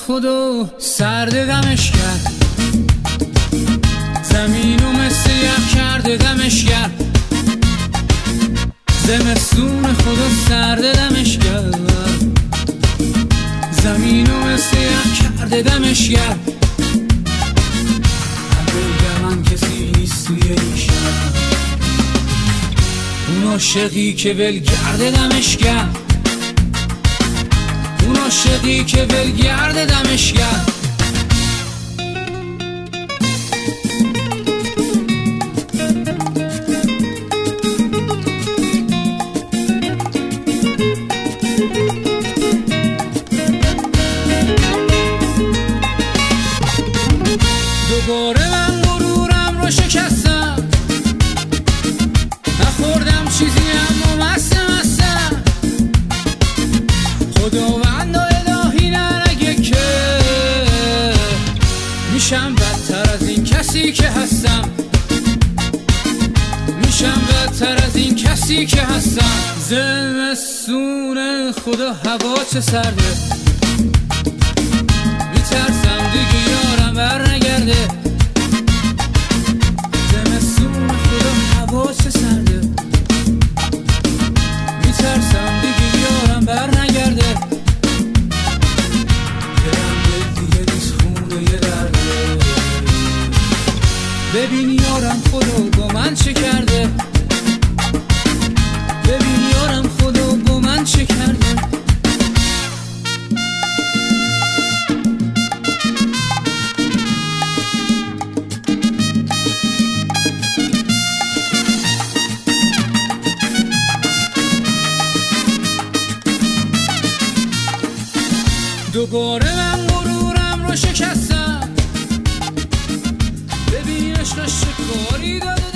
خدا سرد دمش کرد، زمینو مثل یخ کرده دمش کرد. زمستون خدا سرد دمش کرد، زمینو مثل یخ کرده دمش کرد. اگه من کسی نیست توی این شهر، اون عاشقی که ولگرد دمش کرد، اون عاشقی که ولگرد دمش کرد. دوباره من غرورم رو شکستم، نخوردم چیزی اما مستم. خداوند و الهی نگه که میشم بدتر از این کسی که هستم، میشم بدتر از این کسی که هستم. زمستون خدا هوا چه سرده، میترسم دیگه یارم بر نگرده. زمستون خدا هوا چه سرده، میترسم دیگه یارم بر نگرده. دلم دل دیگه نیست خونه یه درده، ببین یارم خدا با من چه کرده، ببین یارم خدا با من چه کرده. دوباره من غرورم رو شکستم، ببین عشقش چه کاری داده